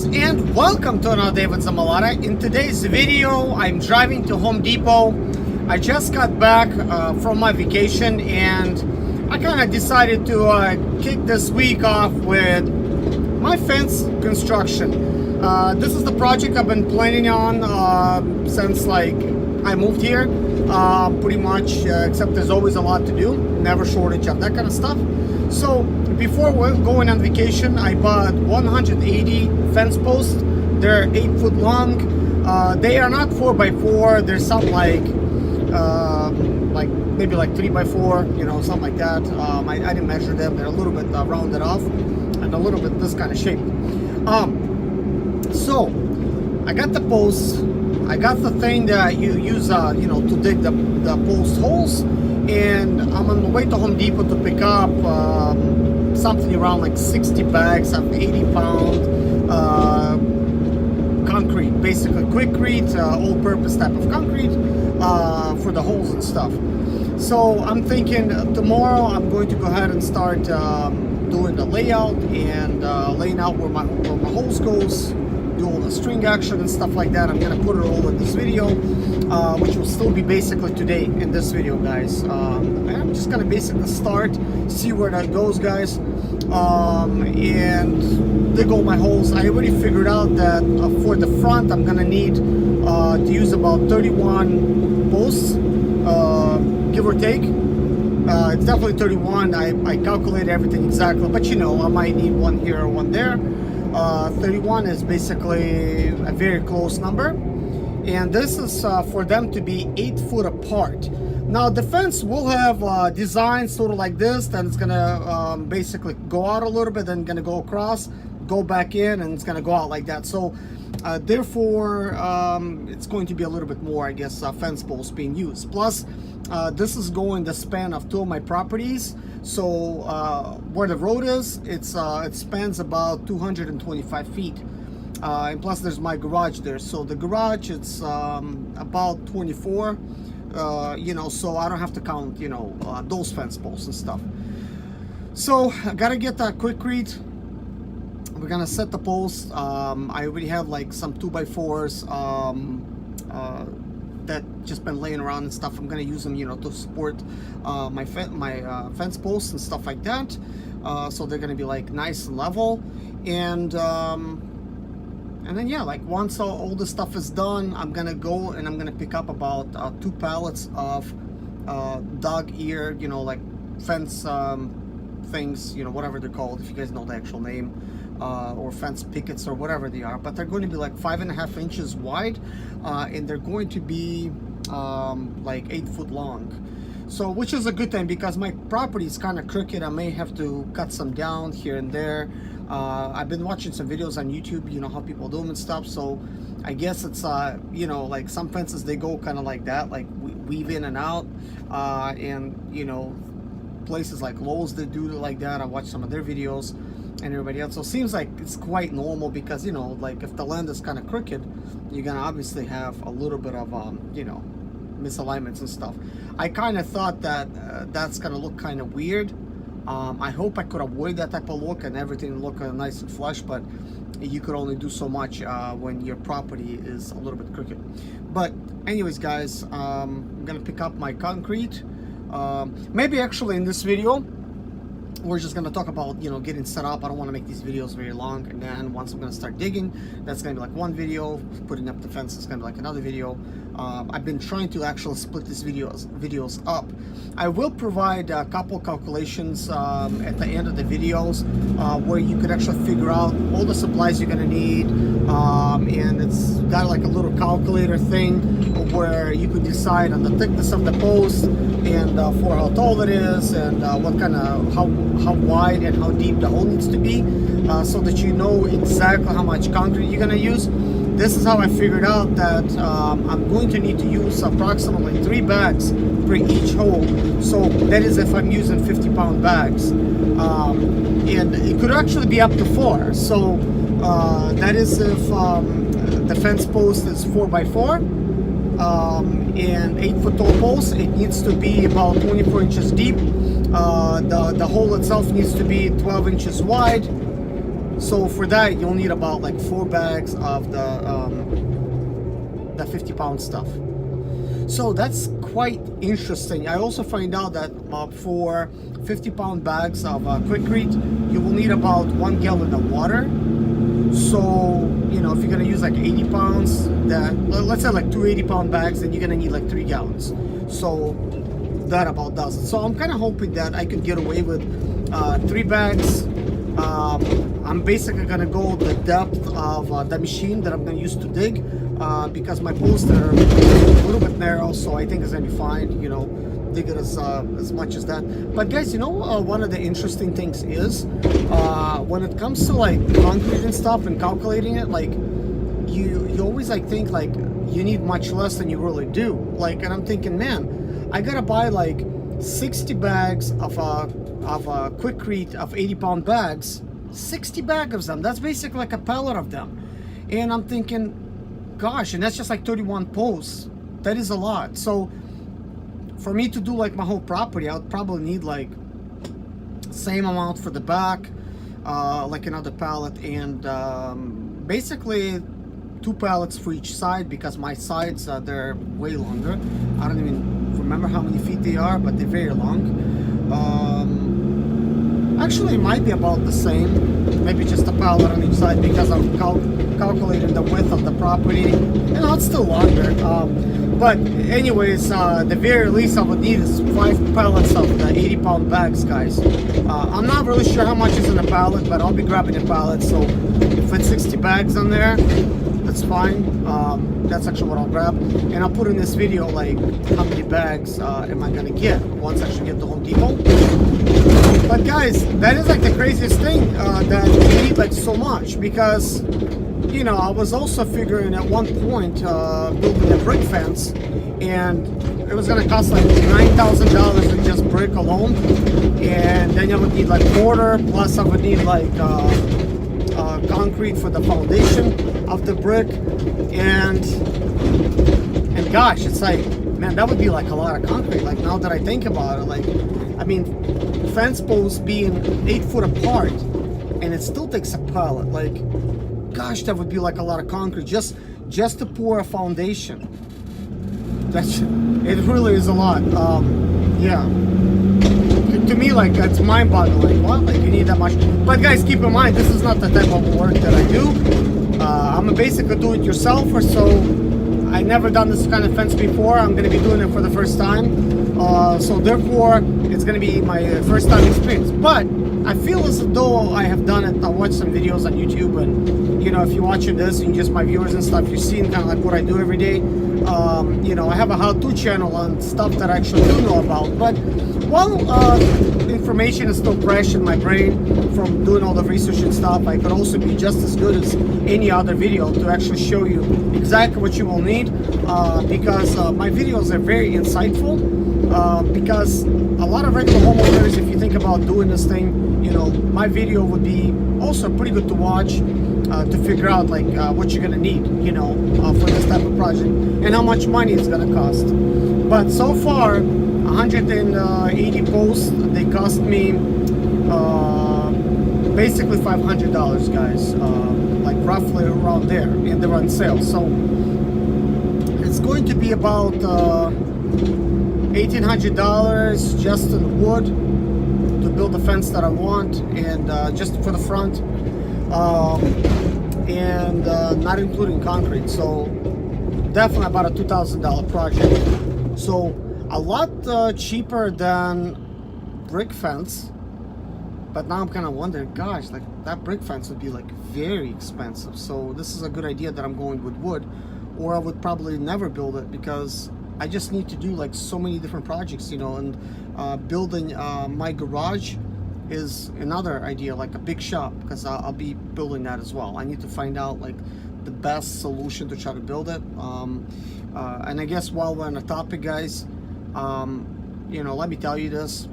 guys, and welcome to another day with Zimaleta. In today's video, I'm driving to Home Depot. I just got back from my vacation, and I kind of decided to kick this week off with my fence construction. This is the project I've been planning on since like I moved here, pretty much, except there's always a lot to do, never shortage of that kind of stuff. So before going on vacation, I bought 180 fence posts. They're 8 foot long. They are not 4x4. There's some like maybe like 3x4, you know, something like that. I didn't measure them. They're a little bit rounded off and a little bit this kind of shape. So I got the posts. I got the thing that you use, you know, to dig the post holes. And I'm on the way to Home Depot to pick up something around like 60 bags of 80-pound concrete, basically quickcrete, all-purpose type of concrete for the holes and stuff. So I'm thinking tomorrow I'm going to go ahead and start doing the layout and laying out where my holes goes, do all the string action and stuff like that. I'm gonna put it all in this video, which will still be basically today in this video, guys. I'm just gonna basically start, see where that goes, guys, and dig all my holes. I already figured out that for the front I'm gonna need to use about 31 posts, give or take. It's definitely 31. I calculated everything exactly, but you know, I might need one here or one there. 31 is basically a very close number, and this is for them to be 8 foot apart. Now the fence will have design sort of like this, then it's gonna basically go out a little bit, then gonna go across, go back in, and it's gonna go out like that. So therefore it's going to be a little bit more, I guess, fence posts being used. Plus this is going the span of 2 of my properties. So where the road is, it spans about 225 feet, and plus there's my garage there. So the garage, it's about 24, you know, so I don't have to count, you know, those fence posts and stuff. So I gotta get that quickcrete. We're gonna set the posts. I already have like some 2x4s that just been laying around and stuff. I'm gonna use them, you know, to support my fence posts and stuff like that. So they're gonna be like nice and level, and then yeah, like once all this stuff is done, I'm gonna go and I'm gonna pick up about 2 pallets of dog ear, you know, like fence things, you know, whatever they're called, if you guys know the actual name. Or fence pickets or whatever they are, but they're going to be like 5.5 inches wide, and they're going to be like 8 foot long. So, which is a good thing because my property is kind of crooked. I may have to cut some down here and there. I've been watching some videos on YouTube, you know, how people do them and stuff. So I guess it's you know, like some fences, they go kind of like that, like weave in and out, and you know, places like Lowe's, they do it like that. I watched some of their videos and everybody else. So it seems like it's quite normal because, you know, like if the land is kind of crooked, you're gonna obviously have a little bit of you know, misalignments and stuff. I kind of thought that that's gonna look kind of weird. I hope I could avoid that type of look and everything look nice and flush, but you could only do so much when your property is a little bit crooked. But anyways, guys, I'm gonna pick up my concrete. Maybe actually in this video we're just gonna talk about, you know, getting set up. I don't want to make these videos very long, and then once I'm gonna start digging, that's gonna be like one video. Putting up the fence is gonna be like another video. I've been trying to actually split these videos up. I will provide a couple calculations at the end of the videos where you could actually figure out all the supplies you're gonna need, and it's got like a little calculator thing where you could decide on the thickness of the post and for how tall it is and what kind of how wide and how deep the hole needs to be, so that you know exactly how much concrete you're gonna use. This is how I figured out that I'm going to need to use approximately 3 bags for each hole. So that is if I'm using 50-pound bags, and it could actually be up to 4. So that is if the fence post is 4x4 and 8 foot tall post. It needs to be about 24 inches deep. The hole itself needs to be 12 inches wide. So for that, you'll need about like 4 bags of the 50-pound stuff. So that's quite interesting. I also find out that for 50-pound bags of Quikrete, you will need about 1 gallon of water. So, you know, if you're gonna use like 80 pounds, let's say like 2 80-pound bags, then you're gonna need like 3 gallons. So that about does it. So I'm kind of hoping that I could get away with 3 bags. I'm basically gonna go the depth of the machine that I'm gonna use to dig, because my posts are a little bit narrow, so I think it's gonna be fine. You know, dig it as much as that. But guys, you know, one of the interesting things is when it comes to like concrete and stuff and calculating it, like you always like think like you need much less than you really do. Like, and I'm thinking, man, I gotta buy like 60 bags of Quikrete of 80-pound bags, 60 bags of them. That's basically like a pallet of them. And I'm thinking, gosh, and that's just like 31 posts. That is a lot. So for me to do like my whole property, I would probably need like same amount for the back, like another pallet, and basically 2 pallets for each side, because my sides they're way longer. I don't even remember how many feet they are, but they're very long. Actually, it might be about the same, maybe just a pallet on each side, because I'm calculating the width of the property. You know, it's still longer. But anyways, the very least I would need is 5 pallets of the 80-pound bags, guys. I'm not really sure how much is in a pallet, but I'll be grabbing a pallet. So if it's 60 bags on there, that's fine. That's actually what I'll grab, and I'll put in this video like how many bags am I gonna get once I actually get to Home Depot. But guys, that is like the craziest thing, that you need like so much, because you know, I was also figuring at one point building a brick fence, and it was gonna cost like $9,000 to just brick alone, and then I would need like mortar, plus I would need like concrete for the foundation of the brick, and gosh, it's like, man, that would be like a lot of concrete. Like, now that I think about it, like, I mean, fence posts being 8 foot apart, and it still takes a pallet. Like, gosh, that would be like a lot of concrete just to pour a foundation. It really is a lot. Yeah. To me, like, that's mind-boggling. What? Like, you need that much? But guys, keep in mind, this is not the type of work that I do. I'm a basically do-it-yourselfer, so I never done this kind of fence before. I'm going to be doing it for the first time. So therefore, it's going to be my first time experience. But I feel as though I have done it. I watched some videos on YouTube, and you know, if you're watching this and just my viewers and stuff, you're seeing kind of like what I do every day. You know, I have a how-to channel on stuff that I actually do know about. But while information is still fresh in my brain from doing all the research and stuff, I could also be just as good as any other video to actually show you exactly what you will need, because my videos are very insightful, because a lot of regular homeowners, if you think about doing this thing, you know, my video would be also pretty good to watch, to figure out like what you're gonna need, you know, for this type of project, and how much money it's gonna cost. But so far, 180 posts, they cost me basically $500, guys, like roughly around there, and they're on sale. So it's going to be about $1,800 just in wood to build the fence that I want, and just for the front, and not including concrete. So definitely about a $2,000 project. So a lot cheaper than brick fence. But now I'm kind of wondering, gosh, like that brick fence would be like very expensive. So this is a good idea that I'm going with wood, or I would probably never build it, because I just need to do like so many different projects, you know. And building my garage is another idea, like a big shop, because I'll be building that as well. I need to find out like the best solution to try to build it. And I guess while we're on the topic, guys, you know, let me tell you this.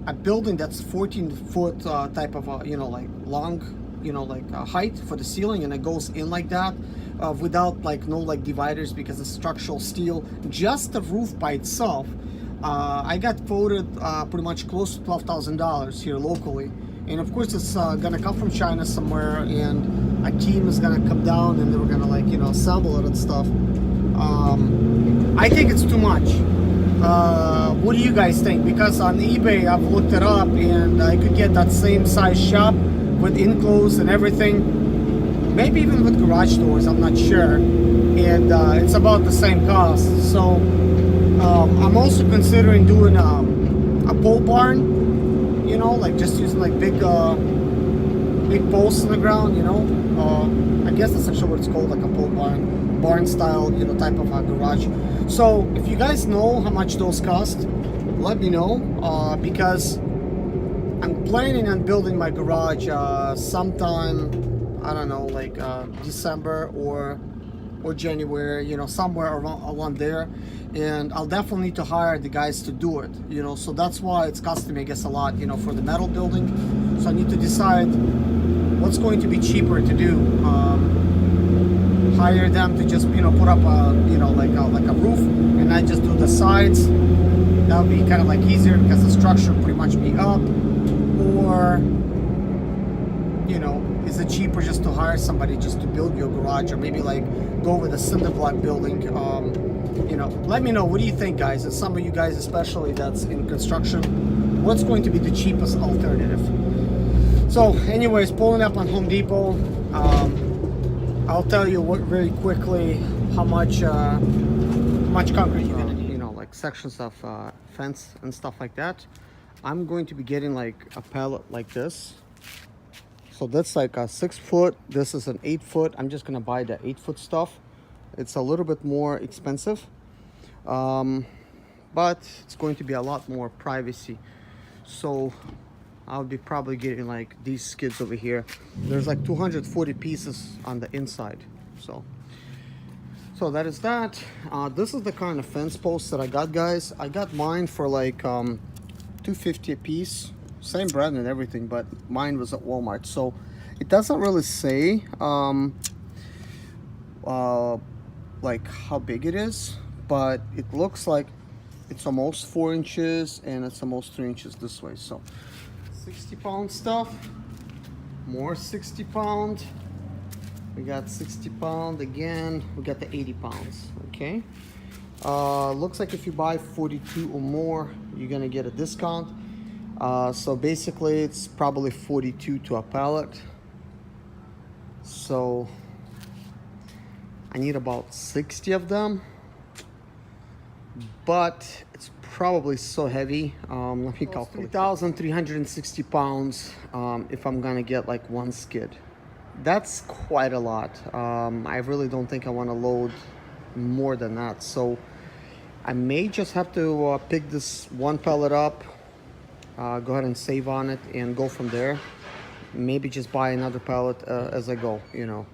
A building that's 14-foot type of, you know, like long, you know, like height for the ceiling, and it goes in like that, without like no like dividers, because it's structural steel, just the roof by itself. I got quoted pretty much close to $12,000 here locally, and of course it's gonna come from China somewhere, and a team is gonna come down and they're gonna like, you know, assemble it and stuff. I think it's too much. What do you guys think? Because on eBay I've looked it up and I could get that same size shop with enclosed and everything, maybe even with garage doors, I'm not sure, and it's about the same cost. So I'm also considering doing a pole barn, you know, like just using like big posts in the ground, you know. I guess that's actually what it's called, like a pole barn style, you know, type of a garage. So if you guys know how much those cost, let me know, because I'm planning on building my garage sometime, I don't know, like December or January, you know, somewhere around there, and I'll definitely need to hire the guys to do it, you know. So that's why it's costing me, I guess, a lot, you know, for the metal building. So I need to decide what's going to be cheaper to do. Hire them to just, you know, put up a, you know, like a roof, and I just do the sides. That would be kind of like easier because the structure pretty much be up. Or, you know, is it cheaper just to hire somebody just to build your garage, or maybe like go with a cinder block building? You know, let me know, what do you think, guys? And some of you guys especially that's in construction, what's going to be the cheapest alternative? So anyways, pulling up on Home Depot, I'll tell you what very quickly how much concrete you're gonna need. You know, like sections of fence and stuff like that. I'm going to be getting like a pallet like this. So that's like a 6 foot. This is an 8 foot. I'm just gonna buy the 8 foot stuff. It's a little bit more expensive, but it's going to be a lot more privacy. So I'll be probably getting like these skids over here. There's like 240 pieces on the inside. So that is that. This is the kind of fence posts that I got, guys. I got mine for like $2.50 a piece, same brand and everything, but mine was at Walmart. So it doesn't really say like how big it is, but it looks like it's almost 4 inches and it's almost 3 inches this way. So 60-pound stuff, more 60-pound. We got 60-pound again. We got the 80 pounds. Okay. Looks like if you buy 42 or more, you're gonna get a discount. So basically, it's probably 42 to a pallet. So I need about 60 of them, but it's probably so heavy. Let me calculate. 3,360 pounds if I'm gonna get like one skid. That's quite a lot. I really don't think I want to load more than that. So I may just have to pick this one pallet up, go ahead and save on it and go from there. Maybe just buy another pallet as I go, you know.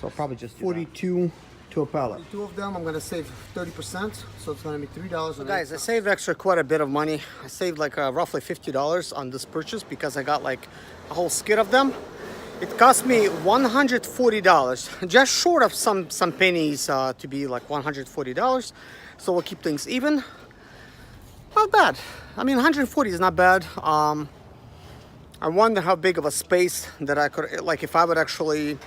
So probably just 42 to a pallet. 2 of them, I'm gonna save 30%, so it's gonna be $3. So guys, I saved quite a bit of money. I saved like roughly $50 on this purchase because I got like a whole skid of them. It cost me $140, just short of some pennies to be like $140. So we'll keep things even. Not bad. I mean, 140 is not bad. I wonder how big of a space that I could, like if I would actually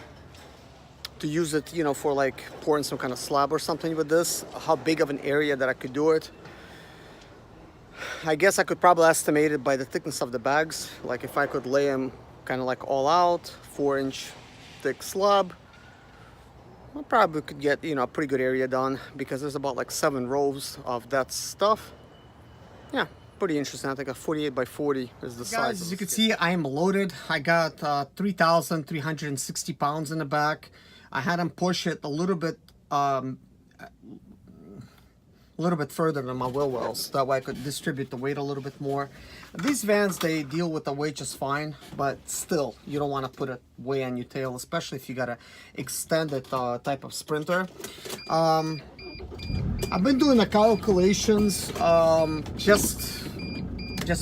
to use it, you know, for like pouring some kind of slab or something with this, how big of an area that I could do it. I guess I could probably estimate it by the thickness of the bags. Like if I could lay them kind of like all out, 4-inch thick slab, I probably could get, you know, a pretty good area done because there's about like 7 rows of that stuff. Yeah, pretty interesting. I think a 48 by 40 is the size. Guys, as you can see, I am loaded. I got 3,360 pounds in the back. I had them push it a little bit further than my wheel wells. That way I could distribute the weight a little bit more. These vans, they deal with the weight just fine, but still, you don't want to put it way on your tail, especially if you got a extended type of sprinter. I've been doing the calculations just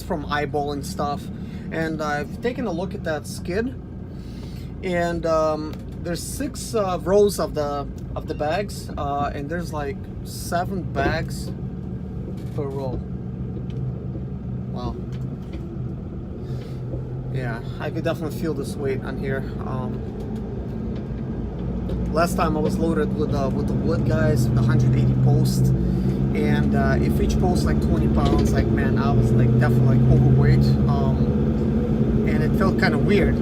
from eyeballing stuff, and I've taken a look at that skid, and there's 6 rows of the bags, and there's like 7 bags per row. Wow. Yeah, I could definitely feel this weight on here. Last time I was loaded with the wood, guys, with 180 posts, and if each post like 20 pounds, like, man, I was like definitely like overweight, and it felt kind of weird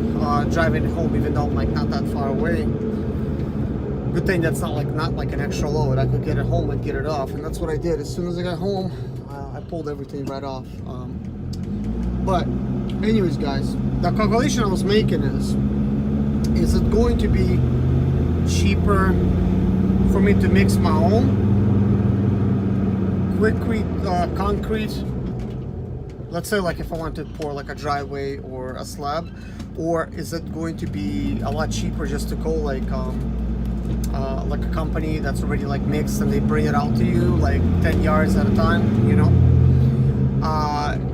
driving home, even though I'm like not that far away. Good thing that's not like an extra load. I could get it home and get it off, and that's what I did. As soon as I got home, I pulled everything right off. But anyways, guys, the calculation I was making is it going to be cheaper for me to mix my own quickcrete concrete, let's say like if I want to pour like a driveway or a slab, or is it going to be a lot cheaper just to go like a company that's already like mixed and they bring it out to you like 10 yards at a time, you know?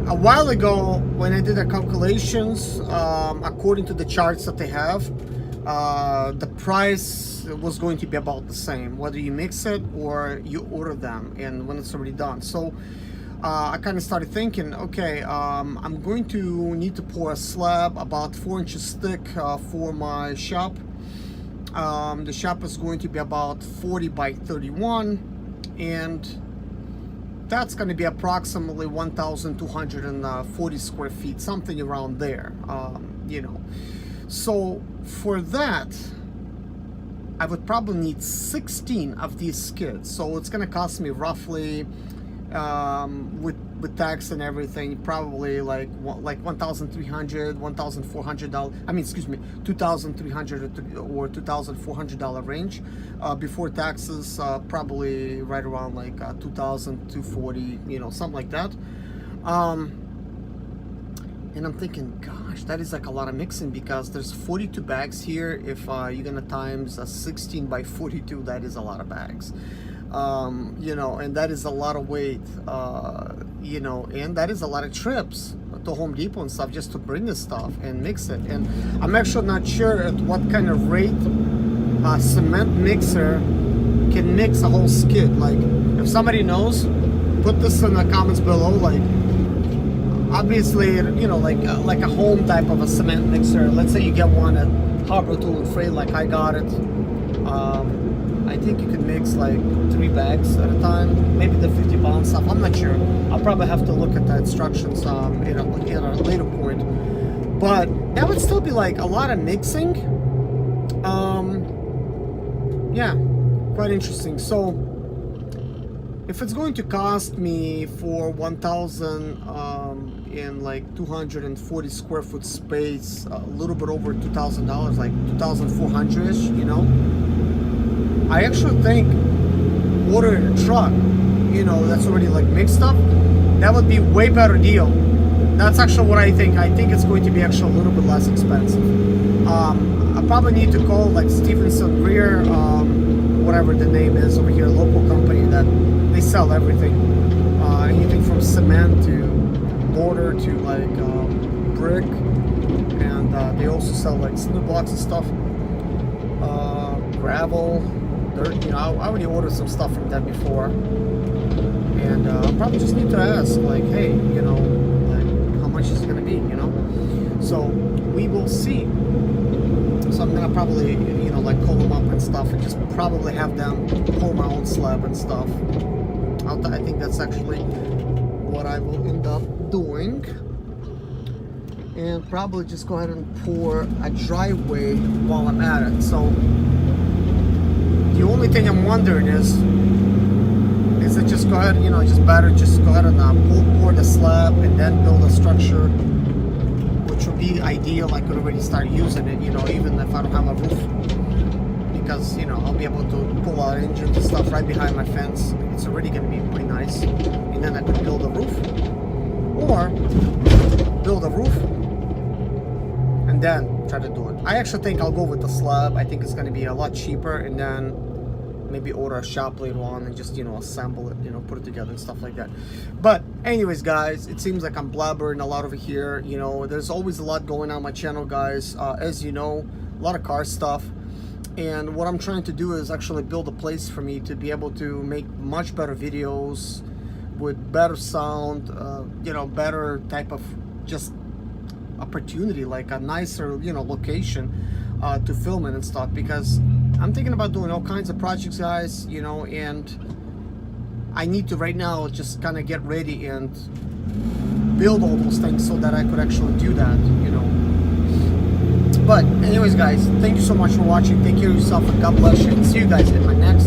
A while ago when I did the calculations, according to the charts that they have, the price was going to be about the same whether you mix it or you order them and when it's already done. So I kind of started thinking, okay, I'm going to need to pour a slab about 4 inches thick for my shop. The shop is going to be about 40 by 31, and that's going to be approximately 1,240 square feet, something around there, you know. So for that, I would probably need 16 of these skids. So it's going to cost me roughly, with tax and everything, probably like $1,300, $1,400. I mean, excuse me, $2,300 or $2,400 range. Before taxes, probably right around like $2,240, you know, something like that. And I'm thinking, gosh, that is like a lot of mixing, because there's 42 bags here. If you're gonna times 16 by 42, that is a lot of bags. You know, and that is a lot of weight, you know, and that is a lot of trips to Home Depot and stuff just to bring this stuff and mix it. And I'm actually not sure at what kind of rate a cement mixer can mix a whole skid. Like, if somebody knows, put this in the comments below. Like, obviously, you know, like a home type of a cement mixer. Let's say you get one at Harbor Tool and Freight, like I got it. I think you can mix like 3 bags at a time, maybe the 50-pound stuff. I'm not sure. I'll probably have to look at the instructions in a later point. But that would still be like a lot of mixing. Yeah, quite interesting. So if it's going to cost me for 1,000 in like 240 square foot space, a little bit over $2,000, like 2,400-ish, you know, I actually think ordering a truck, you know, that's already like mixed up, that would be way better deal. That's actually what I think. I think it's going to be actually a little bit less expensive. I probably need to call like Stevenson Greer, whatever the name is over here, local company that they sell everything, anything from cement to mortar to like brick, and they also sell like cinder blocks and stuff, gravel, dirt. You know, I already ordered some stuff from them before, and I'll probably just need to ask, like, hey, you know, like, how much is it gonna be, you know? So we will see. So I'm gonna probably, you know, like call them up and stuff, and just probably have them pour my own slab and stuff. I think that's actually what I will end up doing, and probably just go ahead and pour a driveway while I'm at it. So the only thing I'm wondering is it just go ahead, you know, just better just go ahead and pour the slab and then build a structure, which would be ideal. I could already start using it, you know, even if I don't have a roof, because, you know, I'll be able to pull out engines and stuff right behind my fence. It's already going to be pretty nice. And then I could build a roof, or build a roof and then try to do it. I actually think I'll go with the slab. I think it's going to be a lot cheaper, and then maybe order a shop later on and just, you know, assemble it, you know, put it together and stuff like that. But anyways, guys, it seems like I'm blabbering a lot over here. You know, there's always a lot going on my channel, guys. As you know, a lot of car stuff. And what I'm trying to do is actually build a place for me to be able to make much better videos with better sound, you know, better type of just opportunity, like a nicer, you know, location to film it and stuff, because I'm thinking about doing all kinds of projects, guys, you know, and I need to right now just kind of get ready and build all those things so that I could actually do that, you know. But anyways, guys, thank you so much for watching. Take care of yourself and God bless you, and see you guys in my next